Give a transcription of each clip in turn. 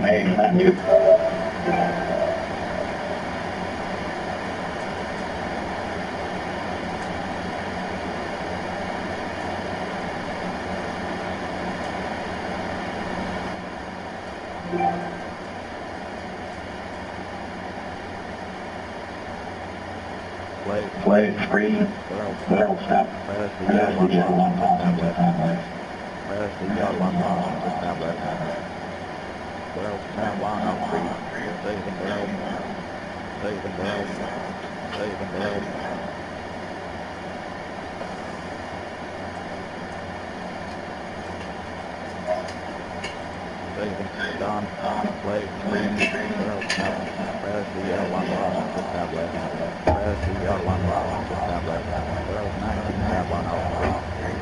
Main menu. Play free. Barrel stop. Press the yellow one on the tablet. Press the yellow one on the tablet. Barrel tab one on free. Save the barrel. Save the barrel. Save the barrel. Save done. Play free. Barrel tab. Press the yellow one on the tablet. Press the yellow one on the tablet. Barrel 19 tab one on free.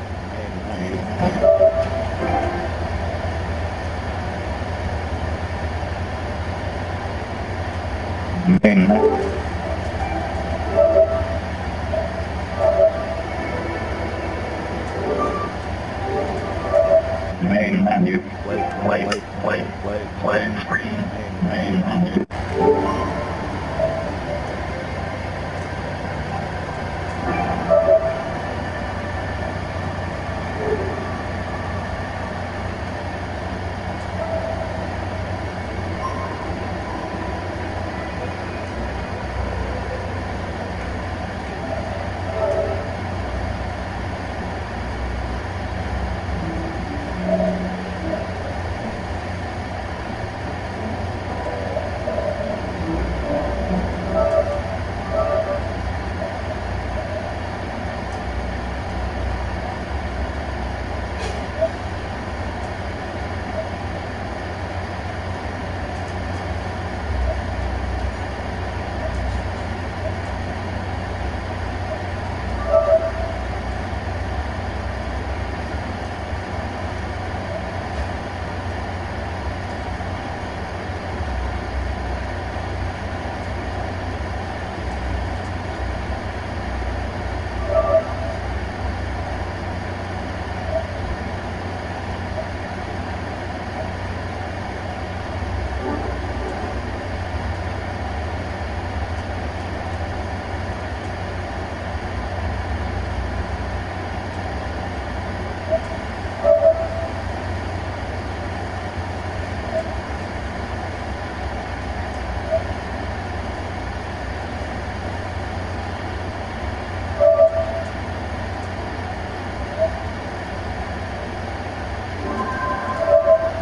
Main menu. Play free. Main menu.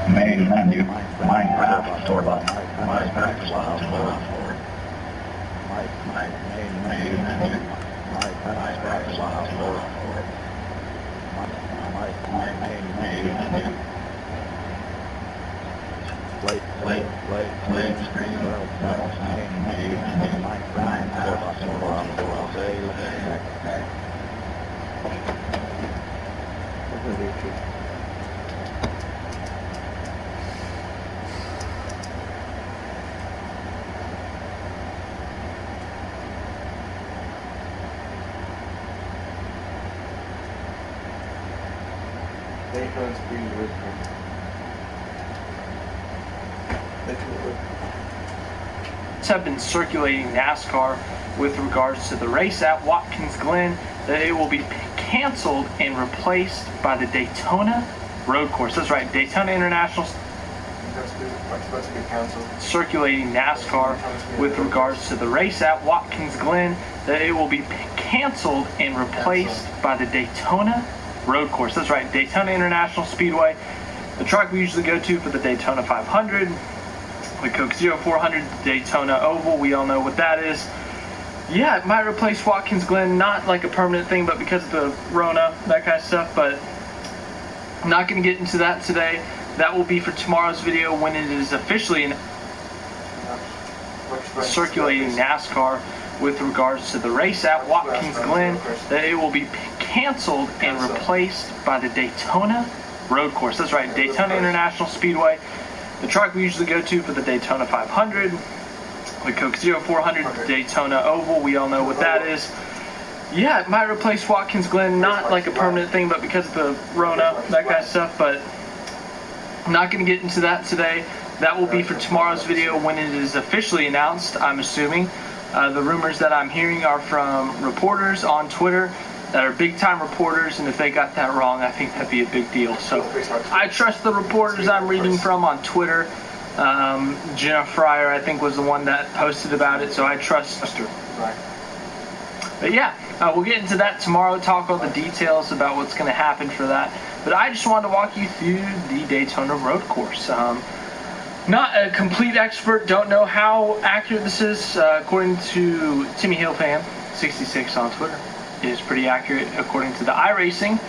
Main menu. Minecraft store button. Minecraft file store. Main menu. Minecraft file store. Main menu. Play screen. Main menu. Minecraft store. Save. Have been circulating NASCAR with regards to the race at Watkins Glen that it will be canceled and replaced by the Daytona Road Course. That's right, Daytona International. Circulating NASCAR with regards to the race at Watkins Glen that it will be canceled and replaced by the Daytona Road Course. That's right, Daytona International Speedway, the track we usually go to for the Daytona 500, the Coke 0400, Daytona Oval. We all know what that is. Yeah, it might replace Watkins Glen, not like a permanent thing, but because of the Rona, that kind of stuff. But I'm not going to get into that today. That will be for tomorrow's video when it is officially circulating NASCAR with regards to the race at Watkins Glen that it will be canceled and replaced by the Daytona Road Course. That's right, Daytona International Speedway, the track we usually go to for the Daytona 500, The Coke Zero 400, the Daytona Oval, we all know what that is. Yeah, it might replace Watkins Glen, not like a permanent thing, but because of the Rona, that kind of stuff, but I'm not going to get into that today. That will be for tomorrow's video when it is officially announced, I'm assuming. The rumors that I'm hearing are from reporters on Twitter that are big-time reporters, and if they got that wrong, I think that'd be a big deal. So I trust the reporters I'm reading from on Twitter. Jenna Fryer, I think, was the one that posted about it, so I trust her. But yeah, we'll get into that tomorrow, talk all the details about what's going to happen for that. But I just wanted to walk you through the Daytona road course. Not a complete expert, don't know how accurate this is. According to Timmy Hillfan, 66 on Twitter, it is pretty accurate according to the iRacing.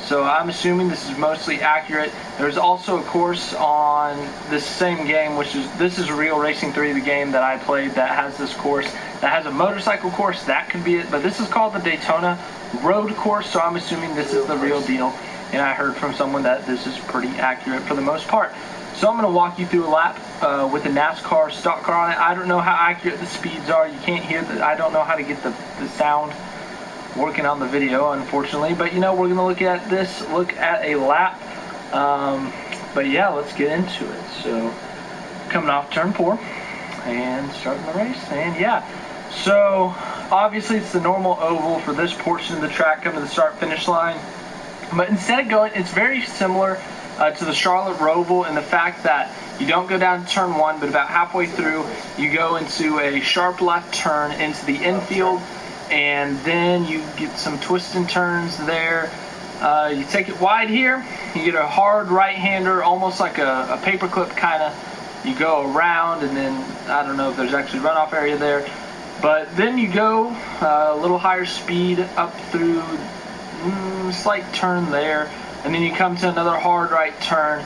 So I'm assuming this is mostly accurate. There's also a course on this same game, this is Real Racing 3, the game that I played, that has this course, that has a motorcycle course. That could be it, but this is called the Daytona Road Course, so I'm assuming this is the real deal. And I heard from someone that this is pretty accurate for the most part. So I'm going to walk you through a lap with the NASCAR stock car on it. I don't know how accurate the speeds are. You can't hear I don't know how to get the sound working on the video, unfortunately, but you know, we're gonna look at a lap. But yeah, let's get into it. So coming off turn 4 and starting the race, and yeah, so obviously it's the normal oval for this portion of the track, coming to the start finish line, but instead of going, it's very similar to the Charlotte Roval in the fact that you don't go down to turn 1, but about halfway through you go into a sharp left turn into the infield, and then you get some twists and turns there. You take it wide here, you get a hard right-hander, almost like a paperclip kind of. You go around, and then I don't know if there's actually runoff area there, but then you go a little higher speed up through slight turn there, and then you come to another hard right turn,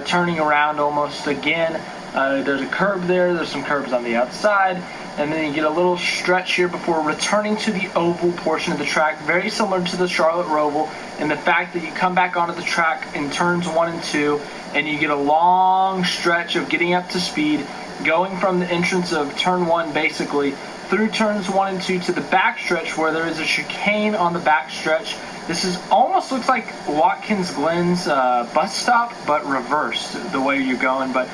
turning around almost again. There's a curb there, there's some curbs on the outside, and then you get a little stretch here before returning to the oval portion of the track, very similar to the Charlotte Roval in the fact that you come back onto the track in turns 1 and 2, and you get a long stretch of getting up to speed, going from the entrance of turn 1 basically through turns 1 and 2 to the back stretch where there is a chicane on the back stretch. This is almost looks like Watkins Glen's bus stop, but reversed the way you're going. But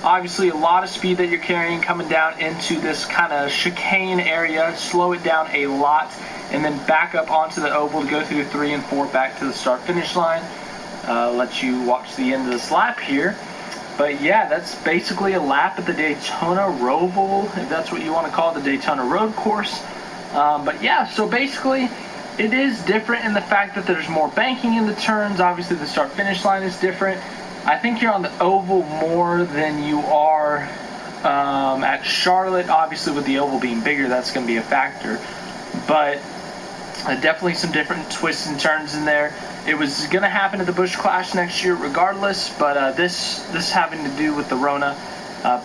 obviously a lot of speed that you're carrying coming down into this kind of chicane area. Slow it down a lot, and then back up onto the oval to go through 3 and 4 back to the start finish line. Let you watch the end of this lap here. But yeah, that's basically a lap at the Daytona Roval, if that's what you want to call it, the Daytona Road Course. But yeah, so basically it is different in the fact that there's more banking in the turns. Obviously the start finish line is different. I think you're on the oval more than you are at Charlotte. Obviously with the oval being bigger, that's going to be a factor. But definitely some different twists and turns in there. It was going to happen at the Busch Clash next year regardless, but this having to do with the Rona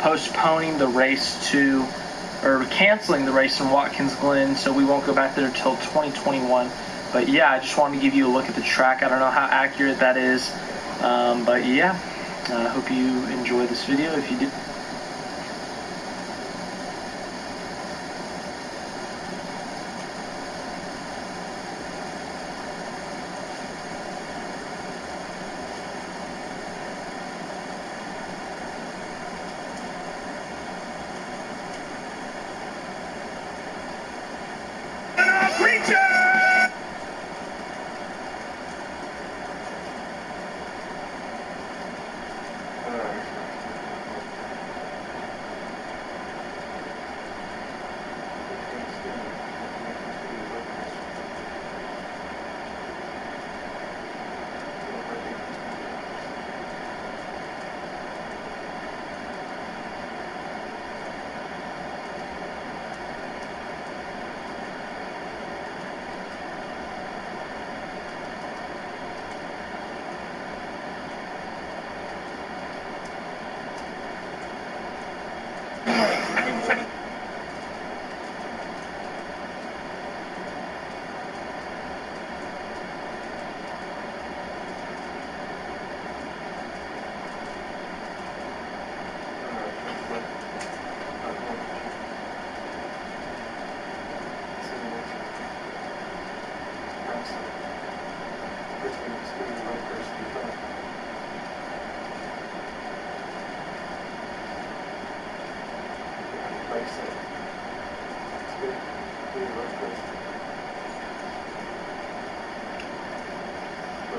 postponing the race or canceling the race in Watkins Glen, so we won't go back there until 2021. But yeah, I just wanted to give you a look at the track. I don't know how accurate that is, but yeah, I hope you enjoy this video. If you did,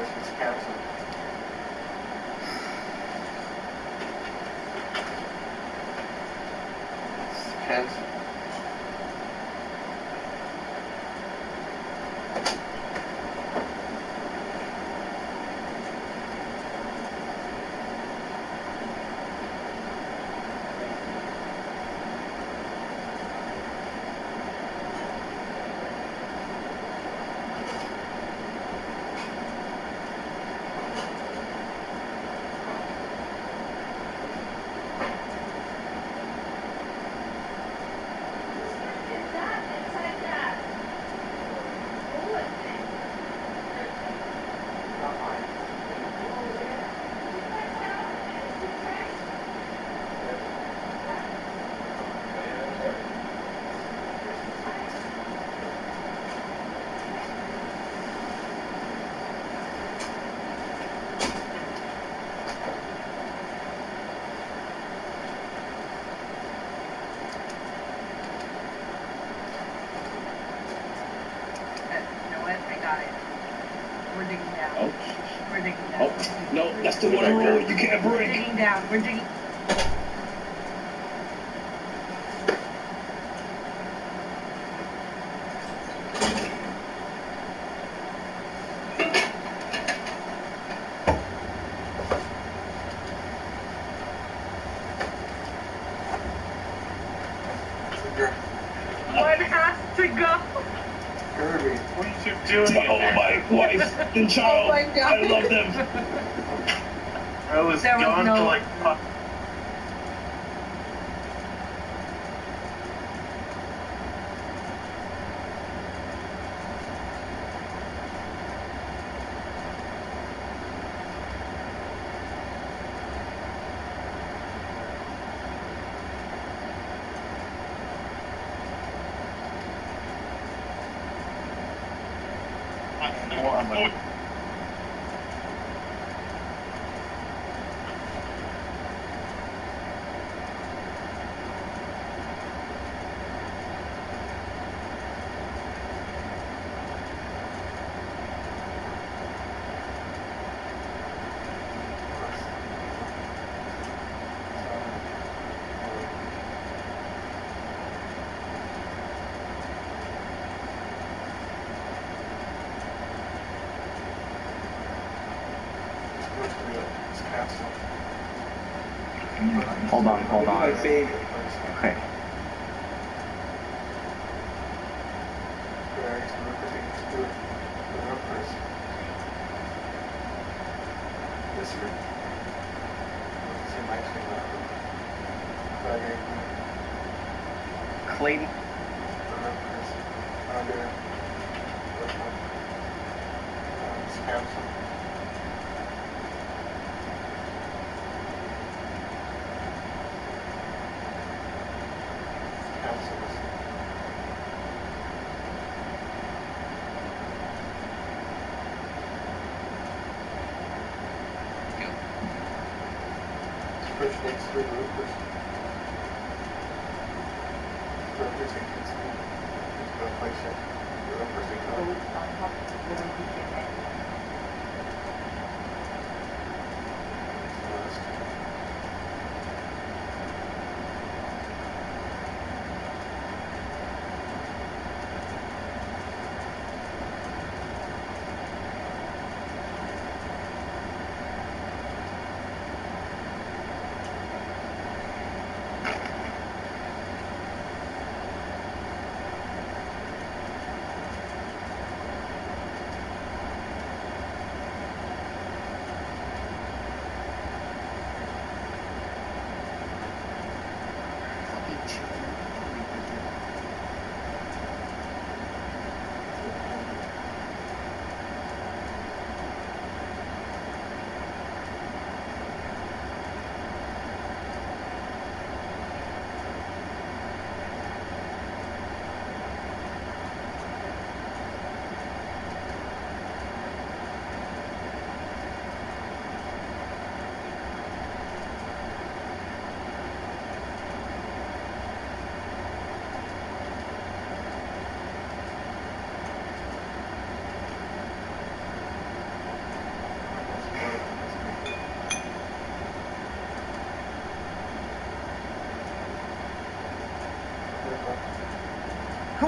It's canceled. It's canceled. We're digging down. Oh. We're digging down. Oh, no, that's the one road you can't We're break. digging down. We're digging. One has to go. Kirby, What are you doing? Oh, my wife and child. Oh my God. I love them. I was There was gone no- for like it's canceled. Hold on. Okay. Clayton. It's canceled. First next to the roofers. Roofers and kids. There's no place yet. The roofers and Go kids. on top of the one he can hit.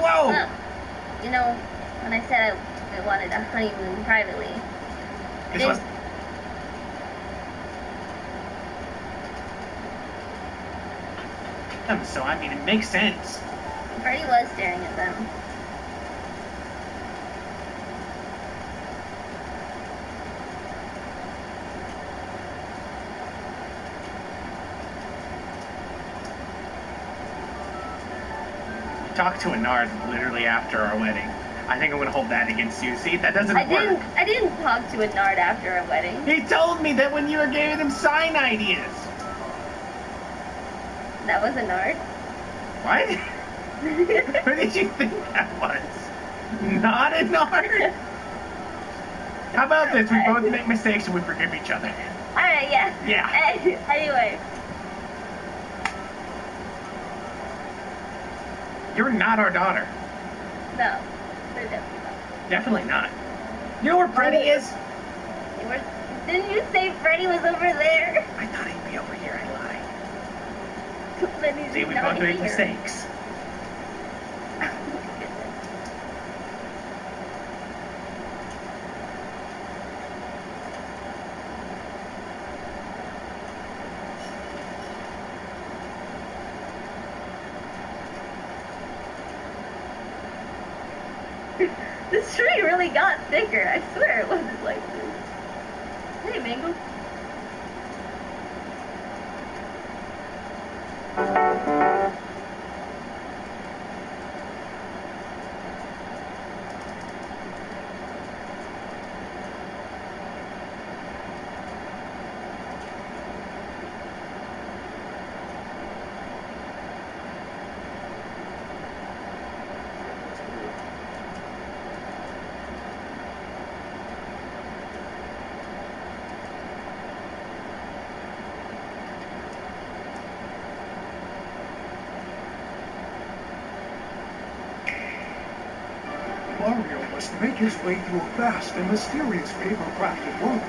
whoa! Well, you know, when I said I wanted a honeymoon privately, I This was didn't. so I mean it makes sense. Freddie was staring at them. Talked to Anard literally after our wedding. I think I'm gonna hold that against you. See, that doesn't work. I didn't talk to Anard after our wedding. He told me that when you were giving him sign ideas. That was Anard. What? Who did you think that was? Not Anard? How about this? We both make mistakes and we forgive each other. Alright, yeah. Yeah. Anyway. You're not our daughter. No. They're definitely not. Definitely not. You know where Freddie is? Didn't you say Freddie was over there? I thought he'd be over here. I lied. Then he's See, we not both make here. mistakes. This tree really got thicker. I swear it wasn't like this. Hey, Mango. Mario must make his way through a vast and mysterious paper-crafted world.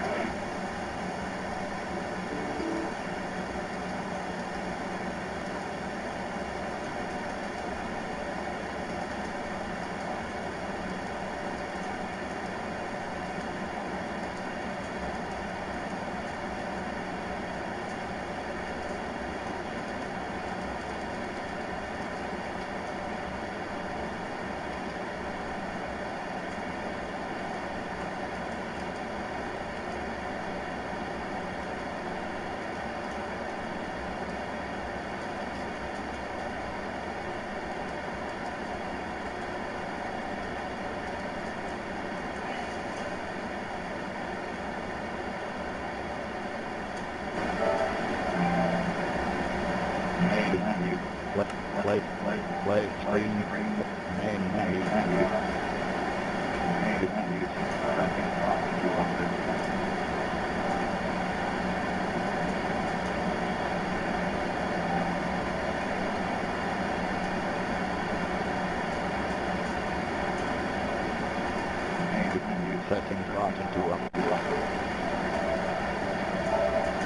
Settings button to up.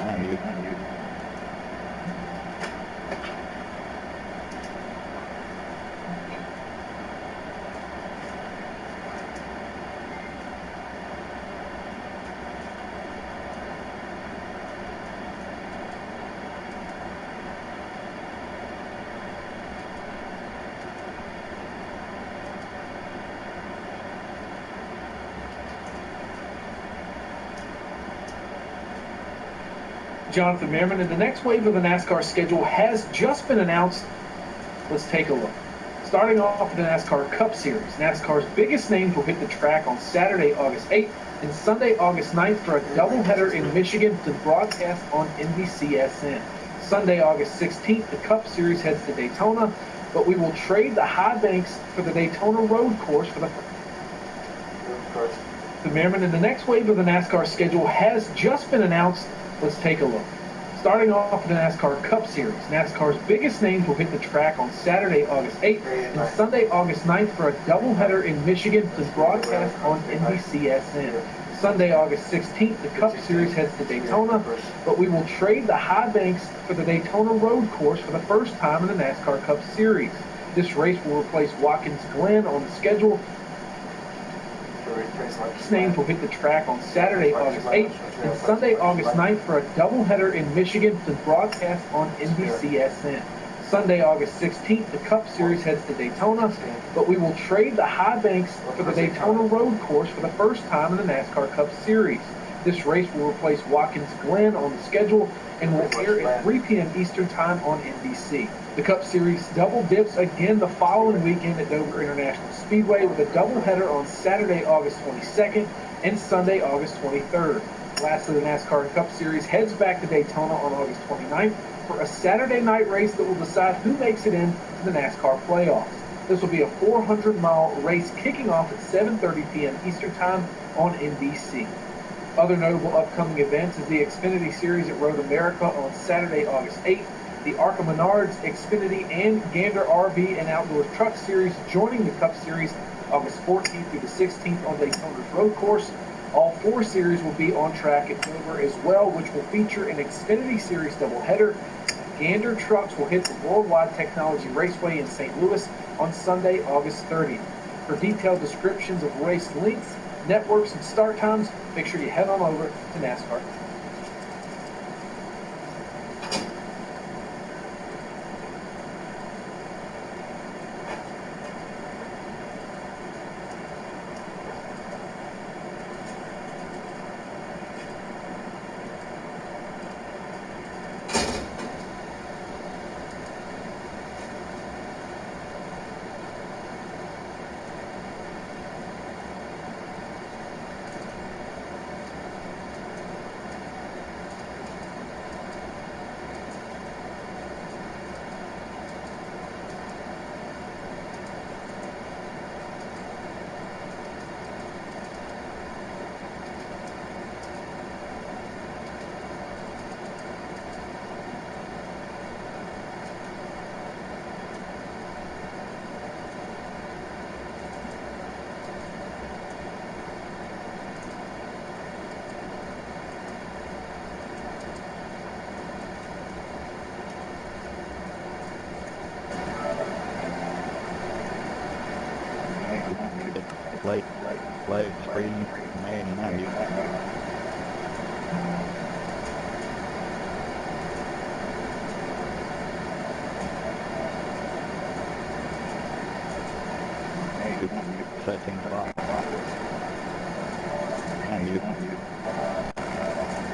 Menu. Jonathan Merriman, and the next wave of the NASCAR schedule has just been announced. Let's take a look. Starting off with the NASCAR Cup Series, NASCAR's biggest names will hit the track on Saturday, August 8th and Sunday, August 9th for a doubleheader in Michigan to broadcast on NBCSN. Sunday, August 16th, the Cup Series heads to Daytona, but we will trade the High Banks for the Daytona Road Course for the Merriman, and the next wave of the NASCAR schedule has just been announced. Let's take a look. Starting off with the NASCAR Cup Series, NASCAR's biggest names will hit the track on Saturday, August 8th and Sunday, August 9th for a doubleheader in Michigan to broadcast on NBCSN. Sunday, August 16th, the Cup Series heads to Daytona, but we will trade the High Banks for the Daytona Road Course for the first time in the NASCAR Cup Series. This race will replace Watkins Glen on the schedule. These names will hit the track on Saturday, August 8th and Sunday, August 9th for a doubleheader in Michigan to broadcast on NBCSN. Sunday, August 16th, the Cup Series heads to Daytona, but we will trade the High Banks for the Daytona Road Course for the first time in the NASCAR Cup Series. This race will replace Watkins Glen on the schedule and will air at 3 p.m. Eastern Time on NBC. The Cup Series double dips again the following weekend at Dover International Speedway with a doubleheader on Saturday, August 22nd and Sunday, August 23rd. Lastly, the NASCAR Cup Series heads back to Daytona on August 29th for a Saturday night race that will decide who makes it into the NASCAR playoffs. This will be a 400-mile race kicking off at 7:30 p.m. Eastern Time on NBC. Other notable upcoming events is the Xfinity Series at Road America on Saturday, August 8th, the ARCA Menards, Xfinity, and Gander RV and Outdoor Truck Series joining the Cup Series August 14th through the 16th on Daytona's road course. All 4 series will be on track at Dover as well, which will feature an Xfinity Series doubleheader. Gander Trucks will hit the Worldwide Technology Raceway in St. Louis on Sunday, August 30th. For detailed descriptions of race lengths, networks, and start times, make sure you head on over to NASCAR. Flag screen, man, now you. Set things up.